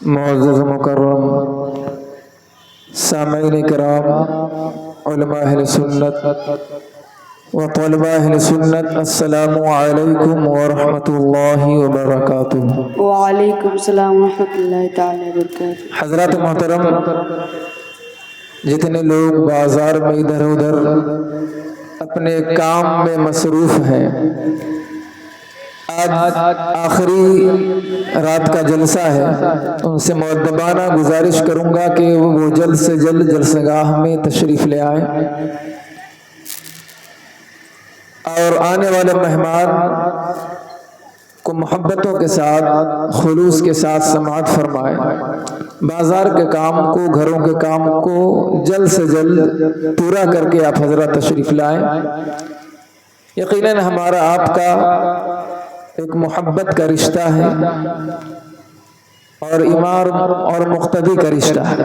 معزز مکرم سامعین کرام، علماء اہل سنت و طلباء اہل سنت، السلام علیکم ورحمۃ اللہ وبرکاتہ۔ وعلیکم السلام ورحمۃ اللہ تعالی وبرکاتہ۔ حضرات محترم، جتنے لوگ بازار میں ادھر ادھر اپنے کام میں مصروف ہیں، آج آخری رات کا جلسہ ہے، ان سے مؤدبانہ گزارش کروں گا کہ وہ جلد سے جلد جلسہ گاہ میں تشریف لے آئیں اور آنے والے مہمان کو محبتوں کے ساتھ، خلوص کے ساتھ سماعت فرمائیں۔ بازار کے کام کو، گھروں کے کام کو جلد سے جلد پورا کر کے آپ حضرات تشریف لائیں۔ یقیناً ہمارا آپ کا ایک محبت کا رشتہ ہے اور امام اور مقتدی کا رشتہ ہے۔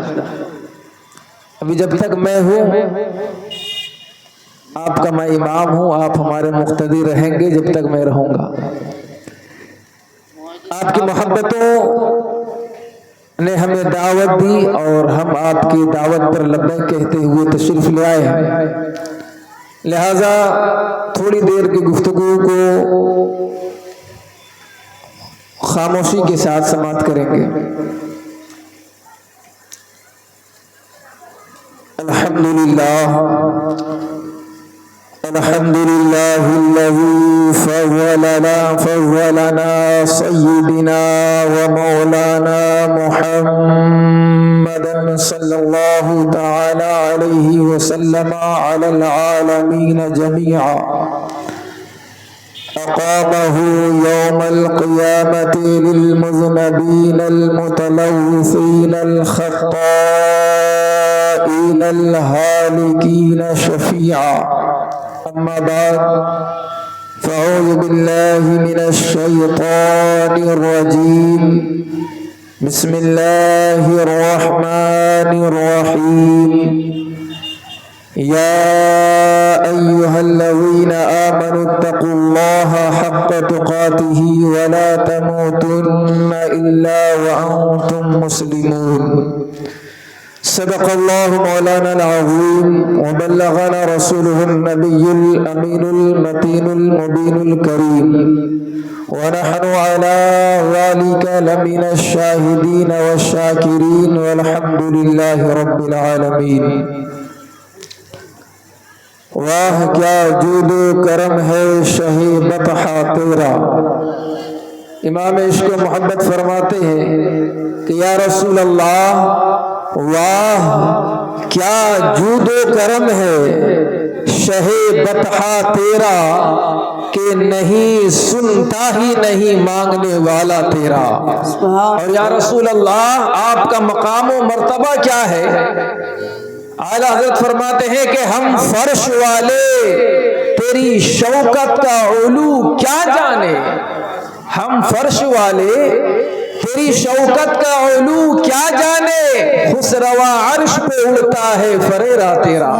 ابھی جب تک میں ہوں، آپ کا میں امام ہوں، آپ ہمارے مقتدی رہیں گے جب تک میں رہوں گا۔ آپ کی محبتوں نے ہمیں دعوت دی اور ہم آپ کی دعوت پر لبیک کہتے ہوئے تشریف لے آئے ہیں، لہذا تھوڑی دیر کی گفتگو کو خاموشی کے ساتھ سماعت کریں گے۔ الحمدللہ الحمدللہ الذی فضلنا سیدنا و مولانا محمد صلی اللہ تعالی علیہ وسلم علی العالمین جميعا، أقامه يوم القيامة للمذنبين المتلوثين الخطائين الهالكين شفيعا، أما بعد فأعوذ بالله من الشيطان الرجيم، بسم الله الرحمن الرحيم، يا أيها الذين آمنوا اتقوا الله حق تقاته ولا تموتن إلا وأنتم مسلمون۔ صدق الله مولانا العظيم وبلغنا رسوله النبي الأمين المتين المبين الكريم، ونحن على ذلك لمن الشاهدين والشاكرين والحمد لله رب العالمين۔ واہ کیا جود و کرم ہے شہ بطحہ تیرا۔ امام عشق و محبت فرماتے ہیں کہ یا رسول اللہ، واہ کیا جود و کرم ہے شہ بطحہ تیرا، کہ نہیں سنتا ہی نہیں مانگنے والا تیرا۔ اور یا رسول اللہ، آپ کا مقام و مرتبہ کیا ہے؟ اعلیٰ حضرت فرماتے ہیں کہ ہم فرش والے تیری شوکت کا علو کیا جانے، ہم فرش والے تیری شوکت کا علو کیا جانے، خسروا عرش پہ اڑتا ہے فریرہ تیرا۔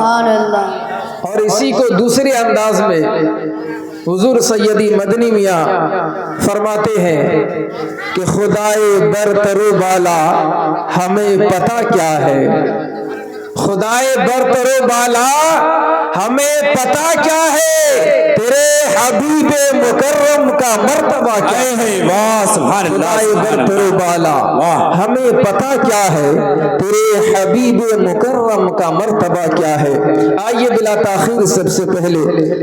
اور اسی کو دوسرے انداز میں حضور سیدی مدنی میاں فرماتے ہیں کہ خدائے برتر و بالا ہمیں پتہ کیا ہے، خدائے برتر و بالا ہمیں پتہ کیا ہے، تیرے حبیب مکرم کا مرتبہ کیا ہے۔ خدائے برتر و بالا ہمیں پتہ کیا ہے، تیرے حبیب مکرم کا مرتبہ کیا ہے۔ آئیے بلا تاخیر سب سے پہلے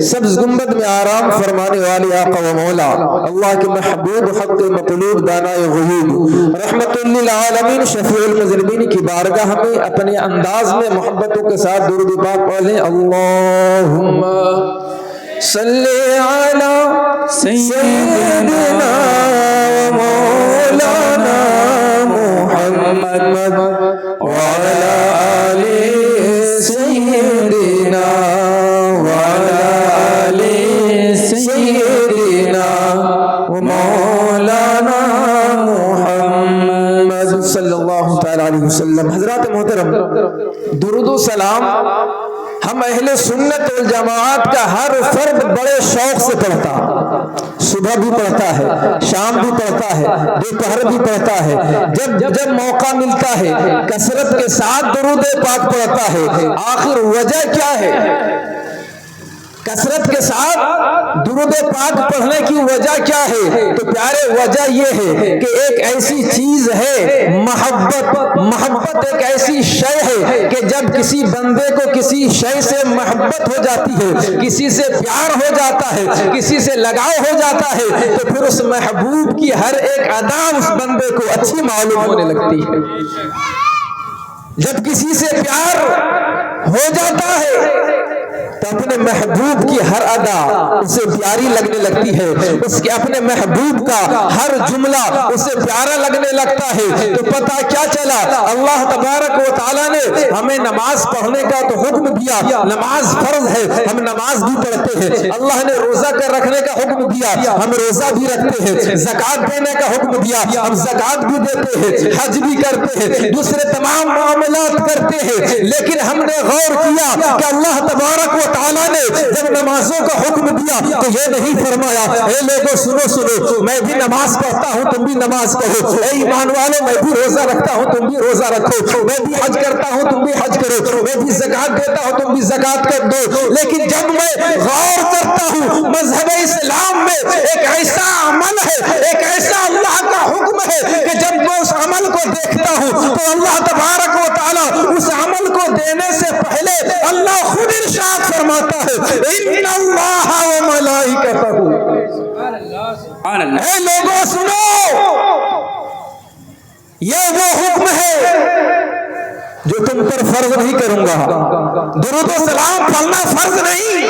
سبز گنبد میں آرام فرمانے والے آقا و مولا اللہ کے محبوب حق مطلوب دانائے غیوب رحمت للعالمین شفیع المذنبین کی بارگاہ میں اپنے انداز میں محبتوں کے ساتھ درود پاک پڑھیں۔ اللہم صلی علی سیدنا مولانا محمد وعلی آل سیدنا وعلی آل سیدنا مولانا محمد صلی اللہ تعالی علیہ وسلم۔ حضرات محترم، درود و سلام ہم اہل سنت والجماعت کا ہر فرد بڑے شوق سے پڑھتا، صبح بھی پڑھتا ہے، شام بھی پڑھتا ہے، دوپہر بھی پڑھتا ہے، جب موقع ملتا ہے کثرت کے ساتھ درود پاک پڑھتا ہے۔ آخر وجہ کیا ہے؟ کثرت کے ساتھ درود پاک پڑھنے کی وجہ کیا ہے؟ تو پیارے وجہ یہ ہے کہ ایک ایسی چیز ہے محبت ایک ایسی شے ہے کہ جب کسی بندے کو کسی شے سے محبت ہو جاتی ہے، کسی سے پیار ہو جاتا ہے، کسی سے لگاؤ ہو جاتا ہے، تو پھر اس محبوب کی ہر ایک ادا اس بندے کو اچھی معلوم ہونے لگتی ہے۔ جب کسی سے پیار ہو جاتا ہے تو اپنے محبوب کی ہر ادا اسے پیاری لگنے لگتی ہے، اس کے اپنے محبوب کا ہر جملہ اسے پیارا لگنے لگتا ہے۔ تو پتہ کیا چلا؟ اللہ تبارک و تعالیٰ نے ہمیں نماز پڑھنے کا تو حکم دیا، نماز فرض ہے، ہم نماز بھی پڑھتے ہیں۔ اللہ نے روزہ کر رکھنے کا حکم دیا، ہم روزہ بھی رکھتے ہیں۔ زکوٰۃ دینے کا حکم دیا، ہم زکوٰۃ بھی دیتے ہیں، حج بھی کرتے ہیں، دوسرے تمام معاملات کرتے ہیں۔ لیکن ہم نے غور کیا کہ اللہ تبارک و تعالیٰ نے جب نمازوں کا حکم دیا تو یہ نہیں فرمایا اے لوگوں سنو میں بھی نماز پڑھتا ہوں تم بھی نماز پڑھو، اے ایمان والو میں بھی روزہ رکھتا ہوں تم بھی روزہ رکھو، میں بھی حج کرتا ہوں تم بھی حج کرو، میں بھی زکوٰۃ دیتا ہوں تم بھی زکوٰۃ کر دو۔ لیکن جب میں غور کرتا ہوں مذہب اسلام میں ایک ایسا عمل ہے، ایک ایسا اللہ کا حکم ہے کہ جب میں اس عمل کو دیکھتا ہوں تو اللہ تبارک و تعالیٰ اس عمل کو دینے سے پہلے اللہ خود ارشاد فرماتا ہے ان اللہ و ملائکتہ۔ اے لوگوں سنو، یہ وہ حکم ہے جو تم پر فرض نہیں کروں گا۔ درود و سلام پڑھنا فرض نہیں،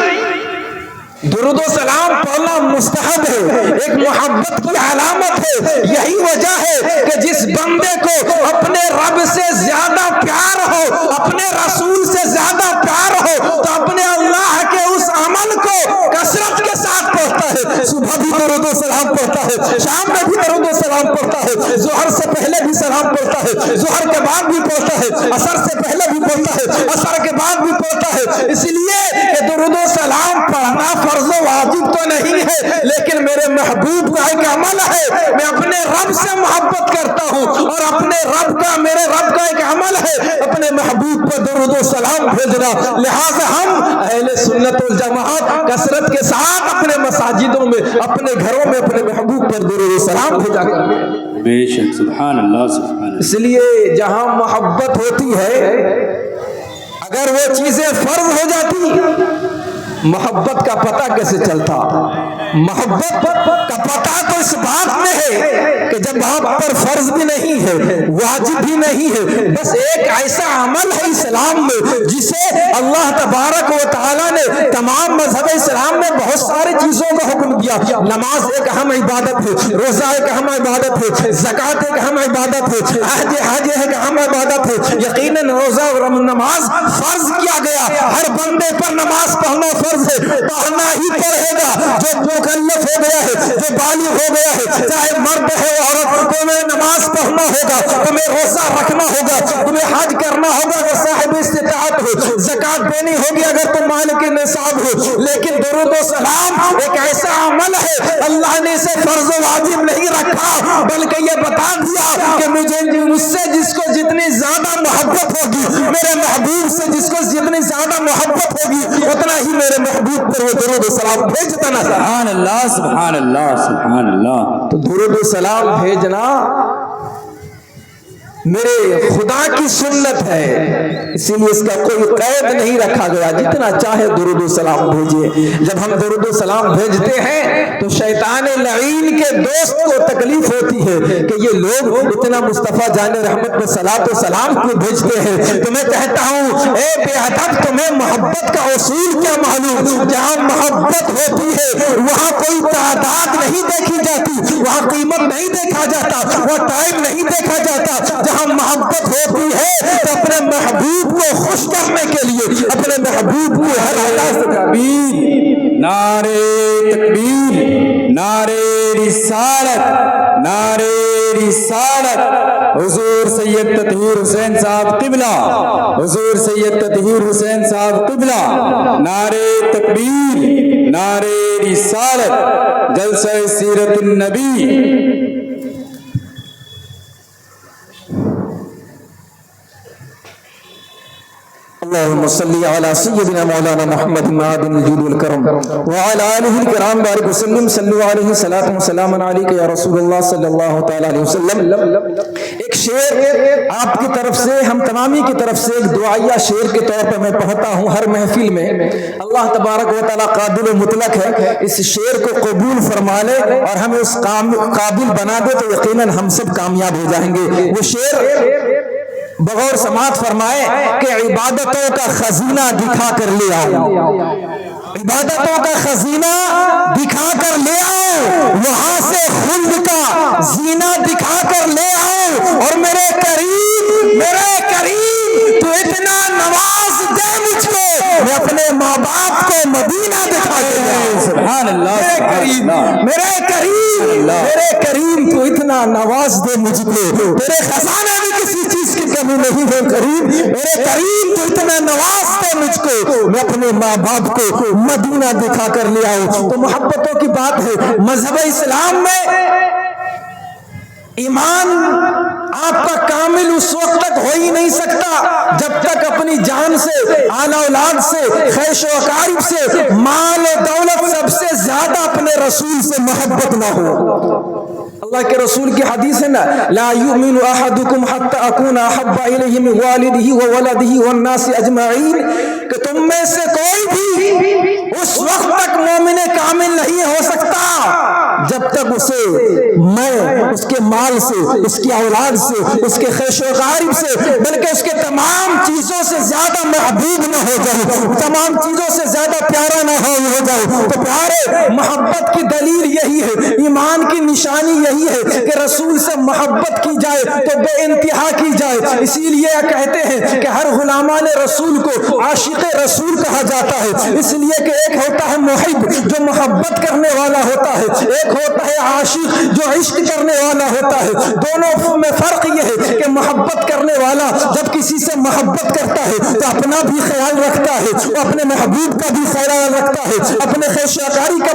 درود و سلام پڑھنا مستحب ہے، ایک محبت کی علامت ہے۔ یہی وجہ ہے کہ جس بندے کو اپنے رب سے زیادہ پیار ہو، اپنے رسول سے زیادہ پیار ہو، تو اپنے اللہ کے اس عمل کو کثرت کے ساتھ پڑھتا ہے۔ صبح بھی درود و سلام پڑھتا ہے، شام میں بھی درود و سلام پڑھتا ہے، ظہر سے پہلے بھی سلام پڑھتا ہے، ظہر کے بعد بھی پڑھتا ہے، عصر سے پہلے بھی پڑھتا ہے، عصر کے بعد بھی پڑھتا ہے۔ اس لیے کہ درود و سلام پڑھنا فرض و واجب تو نہیں ہے، لیکن میرے محبوب کا ایک عمل ہے۔ میں اپنے رب سے محبت کرتا ہوں اور اپنے رب کا، میرے رب کا ایک عمل ہے اپنے محبوب پر درود و سلام بھیجنا۔ لہٰذا ہم اہل سنت والجماعت کثرت کے ساتھ اپنے مساجدوں میں، اپنے گھروں میں اپنے محبوب پر درود و سلام بھیجا کرتے ہیں۔ بے شک، سبحان اللہ سبحان اللہ۔ اس لیے جہاں محبت ہوتی ہے، اگر وہ چیزیں فرض ہو جاتی، محبت کا پتہ کیسے چلتا؟ محبت کا پتہ تو اس بات میں ہے کہ جب آپ پر فرض بھی نہیں ہے، واجب بھی نہیں ہے، بس ایک ایسا عمل ہے اسلام میں جسے اللہ تبارک و تعالیٰ نے تمام مذہب اسلام میں بہت ساری چیزوں کا حکم دیا۔ نماز ایک اہم عبادت ہے، روزہ ایک اہم عبادت ہے، زکوٰۃ ایک اہم عبادت ہے، حج ایک اہم عبادت ہے۔ یقیناً روزہ اور نماز فرض کیا گیا، ہر بندے پر نماز پڑھنا فرض ہے، پڑھنا ہی پڑھے گا۔ جو مکلف ہو گیا ہے، جو بالغ ہو گیا ہے، چاہے مرد ہے عورت، تمہیں نماز پڑھنا ہوگا، تمہیں روزہ رکھنا ہوگا، تمہیں حج کرنا ہوگا اگر صاحب استطاعت ہو، زکوٰۃ دینی ہوگی اگر تم مالک نصاب ہو۔ لیکن درود و سلام ایک ایسا عمل ہے، اللہ نے اسے فرض و واجب نہیں رکھا، بلکہ یہ بتا دیا کہ مجھ سے جس کو جتنی زیادہ محبت ہوگی، میرے محبوب سے جس کو جتنی زیادہ محبت ہوگی، اتنا ہی میرے محبوب پر وہ درود و سلام بھیجتا نظر۔ سبحان اللہ سبحان اللہ سبحان اللہ۔ تو درود و سلام بھیجنا میرے خدا کی سنت ہے، اسی لیے اس کا کوئی قید نہیں رکھا گیا، جتنا چاہے درود و سلام بھیجیے۔ جب ہم درود و سلام بھیجتے ہیں تو شیطان لعین کے دوست کو تکلیف ہوتی ہے کہ یہ لوگ اتنا مصطفیٰ جان رحمت میں صلاۃ و سلام کو بھیجتے ہیں۔ تو میں کہتا ہوں اے بے ادب، تمہیں محبت کا اصول کیا معلوم؟ جہاں محبت ہوتی ہے وہاں کوئی تعداد نہیں دیکھی جاتی، وہاں قیمت نہیں دیکھا جاتا، وہاں ٹائم نہیں دیکھا جاتا۔ جہاں محبت ہوتی ہے تو اپنے محبوب کو خوش کرنے کے لیے اپنے محبوب کو ہر حالت سے تکبیر، نعرے تکبیر، نعرے رسالت، نعرے رسالت، حضور سید تطہیر حسین صاحب قبلہ، حضور سید تطہیر حسین صاحب قبلہ، نعرے تکبیر، نعرے رسالت، جلسہ سیرت النبی۔ اللهم صل على سيدنا مولانا محمد معدن الجود والكرم وعلى آله الكرام بارك وسلم صلوا عليه صلاة وسلام عليك يا رسول اللہ صلی اللہ تعالی علیہ وسلم۔ ایک شعر آپ کی طرف سے، ہم تمامی کی طرف سے ایک دعائیہ شعر کے طور پر میں پڑھتا ہوں ہر محفل میں۔ اللہ تبارک و تعالی قابل و مطلق ہے، اس شعر کو قبول فرما لے اور ہمیں اس قابل بنا دے تو یقیناً ہم سب کامیاب ہو جائیں گے۔ وہ شعر بغور سماعت فرمائے کہ عبادتوں کا خزینہ دکھا کر لے آؤ، عبادتوں کا خزینہ دکھا کر لے آؤ، وہاں سے خلد کا زینہ دکھا کر لے آؤ، اور میرے کریم تو اتنا نواز دے مجھ کو، میں اپنے ماں باپ کو مدینہ دکھا کے لے آؤں۔ سبحان اللہ، میرے کریم تو اتنا نواز دے مجھ کو، تیرے خزانے میں کسی چیز کی کمی نہیں ہے کریم، میرے کریم تو اتنا نواز دے مجھ کو، میں اپنے ماں باپ کو مدینہ دکھا کر لے آؤں۔ تو محبتوں کی بات ہے۔ مذہب اسلام میں ایمان آپ کا کامل اس وقت تک ہو ہی نہیں سکتا جب تک اپنی جان سے، آل اولاد سے، خیش و اقارب سے، مال و دولت سب سے زیادہ اپنے رسول سے محبت نہ ہو۔ اللہ کے رسول کی حدیث ہے نا، لا یؤمن احدکم حتی اکون احب الیہ من والدہ وولدہ والناس اجمعین، کہ تم میں سے کوئی بھی اس وقت تک مومن کامل نہیں ہو سکتا جب تک اسے میں اس کے مال سے، اس کی اولاد سے، اس کے خیش و اقارب سے، بلکہ اس کے تمام چیزوں سے زیادہ محبوب نہ ہو جاؤں، تمام چیزوں سے زیادہ پیارا نہ ہو جاؤں۔ تو پیارے، محبت کی دلیل یہی ہے، ایمان کی نشانی یہی ہے کہ رسول سے محبت کی جائے تو بے انتہا کی جائے۔ اسی لیے کہتے ہیں کہ ہر غلامان رسول کو عاشق رسول کہا جاتا ہے، اس لیے کہ ایک ہوتا ہے محب جو محبت کرنے والا ہوتا ہے، ایک ہوتا ہے عاشق جو عشق کرنے والا ہوتا ہے۔ دونوں میں فرق یہ ہے کہ محبت کرنے والا جب کسی سے محبت کرتا ہے تو اپنا بھی خیال رکھتا ہے، وہ اپنے محبوب کا بھی خیال رکھتا ہے، اپنے خیش اقاری کا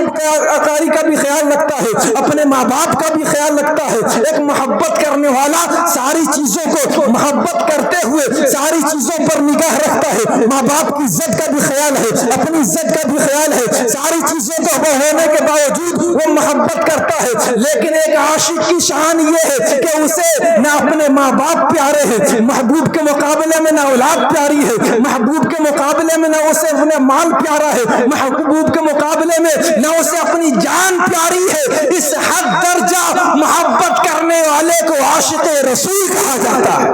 بھی خیال رکھتا ہے، اپنے ماں باپ کا بھی خیال رکھتا ہے۔ ایک محبت کرنے والا ساری چیزوں کو محبت کرتے ہوئے ساری چیزوں پر نگاہ رکھتا ہے، ماں باپ کی عزت کا بھی خیال ہے، اپنی عزت کا بھی خیال ہے، ساری چیزوں کو ہونے کے باوجود وہ محبت کرتا ہے۔ لیکن ایک عاشق کی شان یہ ہے کہ اسے نہ اپنے ماں باپ پیارے ہیں، محبوب کے مقابلے میں نہ اولاد پیاری ہے، محبوب کے مقابلے میں نہ اسے اپنے مال پیارا ہے، محبوب کے مقابلے میں نہ اسے اپنی جان پیاری ہے۔ اس حد درجہ محبت کرنے والے کو عاشق رسول کہا جاتا ہے،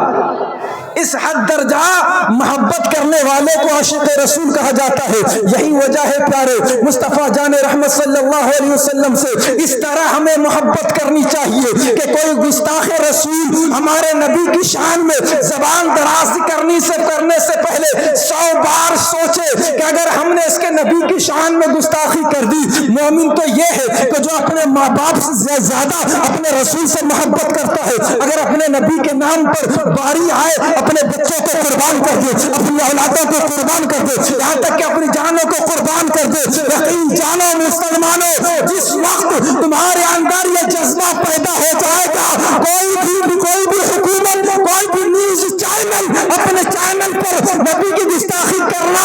اس حد درجہ محبت کرنے والے کو عاشق رسول کہا جاتا ہے۔ یہی وجہ ہے پیارے، مصطفیٰ جان رحمت صلی اللہ علیہ وسلم سے اس طرح ہمیں محبت کرنی چاہیے کہ کوئی گستاخ رسول ہمارے نبی کی شان میں زبان دراز کرنے سے پہلے 100 بار سوچے کہ اگر ہم نے اس کے نبی کی شان میں گستاخی کر دی۔ مومن تو یہ ہے کہ جو اپنے ماں باپ سے زیادہ اپنے رسول سے محبت کرتا ہے، اگر اپنے نبی کے نام پر باری آئے اپنے بچوں کو قربان کر دے، اپنی اولادوں کو قربان کر دے، یہاں تک کہ اپنی جانوں کو قربان کر دے۔ یقین جانو مسلمانوں، جس وقت تمہارے اندر یہ جذبہ پیدا ہو جائے گا، کوئی بھی حکومت، کوئی بھی نیوز چینل اپنے چینل پر نبی کی گستاخی کرنا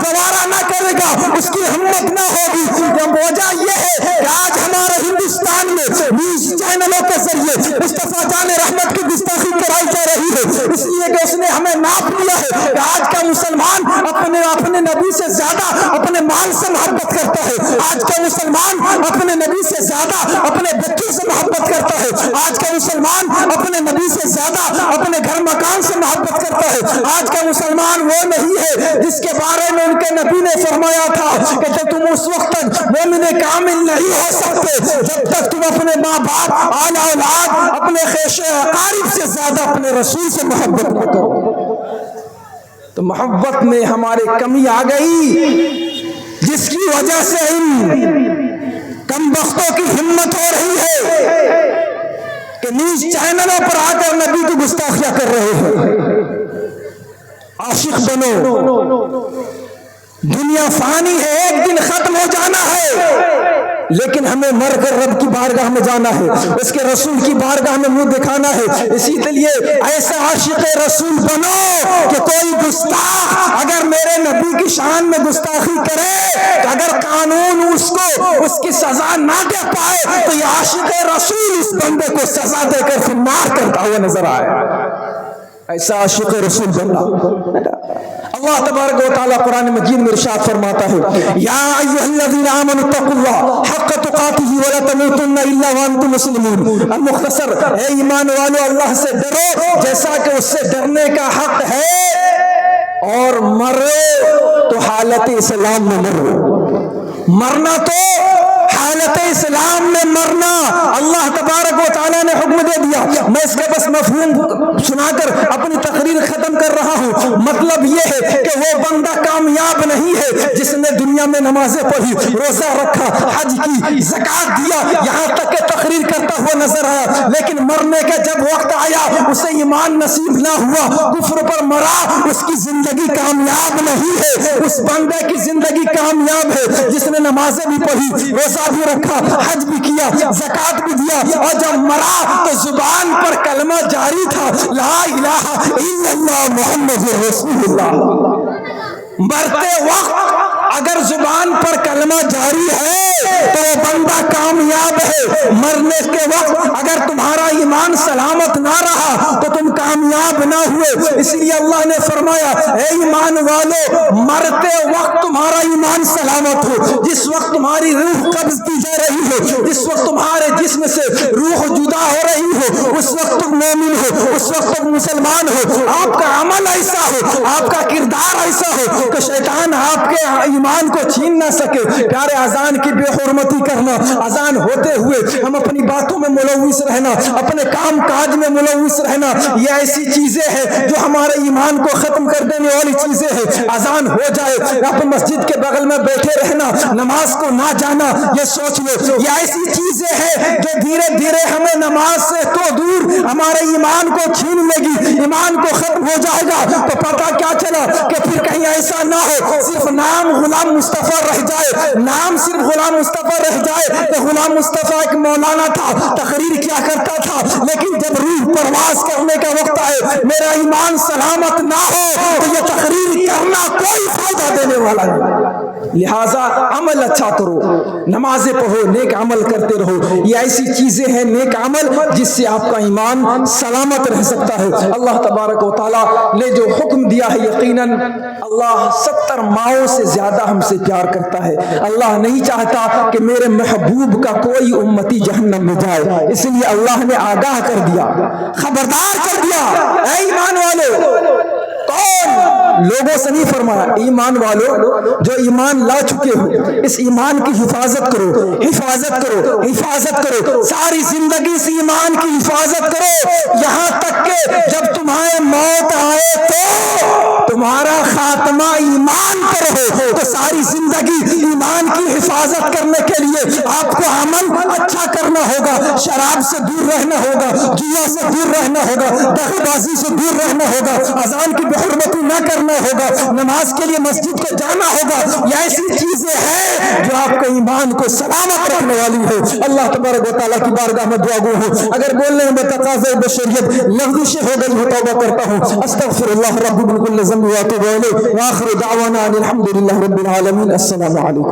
گوارا نہ کرے گا، اس کی ہمت نہ ہوگی۔ وجہ یہ ہے کہ آج ہمارے ہندوستان میں نیوز چینلوں کے ذریعے مصطفیٰ جان رحمت کی گستاخی کرائی جا رہی ہے، اس لیے کہ اس نے ہمیں ناپ لیا ہے کہ آج کا مسلمان اپنے نبی سے زیادہ اپنے مال سے محبت کرتا ہے، آج کا مسلمان اپنے نبی سے زیادہ اپنے بچوں سے محبت کرتا ہے، آج کا مسلمان اپنے نبی سے زیادہ اپنے گھر مکان سے محبت کرتا ہے۔ آج کا مسلمان وہ نہیں ہے جس کے بارے میں ان کے نبی نے فرمایا تھا کہ تم اس وقت تک مومن کامل نہیں ہو سکتے جب تک تم اپنے ماں باپ، آل اولاد، اپنے خیش اقارب سے زیادہ اپنے رسول سے محبت نہ کرو۔ تو محبت میں ہمارے کمی آ گئی، جس کی وجہ سے کم بختوں کی ہمت ہو رہی ہے کہ نیوز چینلوں پر آ کر نبی کی گستاخیاں کر رہے ہیں. عاشق بنو، دنیا فانی ہے، ایک دن ختم ہو جانا ہے، لیکن ہمیں مر کر رب کی بارگاہ میں جانا ہے، اس کے رسول کی بارگاہ میں منہ دکھانا ہے. اسی لیے ایسا عاشق رسول بنو کہ کوئی گستاخ اگر میرے نبی کی شان میں گستاخی کرے، اگر قانون اس کو اس کی سزا نہ دے پائے، تو یہ عاشق رسول اس بندے کو سزا دے کر پھر مار کرتا ہوا نظر آئے. ایسا عاشق رسول بننا. اللہ تبارک و تعالیٰ قرآن مجید میں ارشاد فرماتا ہے، یا ایھا الذین آمنوا اتقوا اللہ حق تقاتہ ولا تموتن الا وانتم مسلمون. المختصر، اے ایمان والو اللہ سے ڈرو جیسا کہ اس سے ڈرنے کا حق ہے، اور مرو تو حالت اسلام میں مرو. مرنا تو حالت اسلام میں مرنا. اللہ تبارک و تعالیٰ نے حکم دے دیا. میں اس کا بس مفہوم سنا کر اپنی تقریر ختم کر رہا ہوں. مطلب یہ ہے کہ وہ بندہ کامیاب نہیں ہے جس نے دنیا میں نمازیں پڑھی، روزہ رکھا، حج کی، زکات دیا، یہاں تک کہ تقریر کرتا ہوا نظر آیا، لیکن مرنے کا جب وقت آیا اسے ایمان نصیب نہ ہوا، کفر پر مرا. اس کی زندگی کامیاب نہیں ہے. اس بندے کی زندگی کامیاب ہے جس نے نمازیں بھی پڑھی، روزہ بھی رکھا، حج بھی کیا، زکات بھی دیا، اور جب مرا تو زبان پر کلمہ جاری تھا، لا الہ الا اللہ محمد رسول اللہ. مرتے وقت اگر زبان پر کلمہ جاری ہے تو وہ بندہ کامیاب ہے. مرنے کے وقت اگر تمہارا ایمان سلامت نہ رہا تو تم کامیاب نہ ہوئے. اس لیے اللہ نے فرمایا، اے ایمان والو، مرتے وقت تمہارا ایمان سلامت ہو، جس وقت تمہاری روح قبض کی جا رہی ہو، جس وقت تمہارے جسم سے روح جدا ہو رہی ہو، اس وقت تم مومن ہو، اس وقت تم مسلمان ہو. آپ کا عمل ایسا ہو، آپ کا کردار ایسا ہو کہ شیطان آپ کے ایمان کو چھین نہ سکے. پیارے اذان کی بے حرمتی کرنا، اذان ہوتے ہوئے ہم اپنی باتوں میں ملوث رہنا، اپنے کام کاج میں ملوث رہنا، یہ ایسی چیزیں ہیں جو ہمارے ایمان کو ختم کر دینے والی چیزیں ہیں. اذان ہو جائے آپ مسجد کے بغل میں بیٹھے رہنا، نماز کو نہ جانا، یہ سوچ لو یہ ایسی چیزیں ہیں جو دھیرے دھیرے ہمیں نماز سے تو دور ہمارے ایمان کو چھین لے گی، ایمان کو ختم ہو جائے گا. تو پتہ کیا چلا کہ پھر کہیں ایسا نہ ہو صرف نام غلام مصطفیٰ رہ جائے، نام صرف غلام مصطفیٰ رہ جائے. کہ غلام مصطفیٰ ایک مولانا تھا، تقریر کیا کرتا تھا، لیکن جب روح پرواز کرنے کا وقت آئے میرا ایمان سلامت نہ ہو تو یہ تقریر کرنا کوئی فائدہ دینے والا نہیں. لہٰذا عمل اچھا کرو، نمازیں پڑھو، نیک عمل کرتے رہو. یہ ایسی چیزیں ہیں نیک عمل جس سے آپ کا ایمان سلامت رہ سکتا ہے. اللہ تبارک و تعالیٰ نے جو حکم دیا ہے، یقیناً اللہ 70 ماؤں سے زیادہ ہم سے پیار کرتا ہے. اللہ نہیں چاہتا کہ میرے محبوب کا کوئی امتی جہنم میں جائے. اس لیے اللہ نے آگاہ کر دیا، خبردار کر دیا، اے ایمان والو. کون لوگوں سے نہیں فرمایا، ایمان والو جو ایمان لا چکے ہو اس ایمان کی حفاظت کرو، حفاظت کرو، حفاظت کرو. ساری زندگی اس ایمان کی حفاظت کرو، یہاں تک کہ جب تمہارے موت آئے تو تمہارا خاتمہ ایمان پر ہو. تو ساری زندگی ایمان کی حفاظت کرنے کے لیے آپ کو عمل اچھا کرنا ہوگا، شراب سے دور رہنا ہوگا، جوا سے دور رہنا ہوگا، دغا بازی سے دور رہنا ہوگا، اذان کی بے حرمتی نہ کرنا ہوگا، نماز کے لیے مسجد کو جانا ہوگا. یہ ایسی چیزیں ہیں جو آپ کے ایمان کو سلامت رکھنے والی ہے. اللہ تبارک و تعالیٰ کی بارگاہ میں دعا گو ہوں، اگر بولنے میں تقاضۂ بشریت لغزش ہو گئی ہو توبہ کرتا ہوں. استغفر اللہ ربی من کل ذنب واتوب الیہ، وآخر دعوانا ان الحمد للہ رب العالمین. السلام علیکم.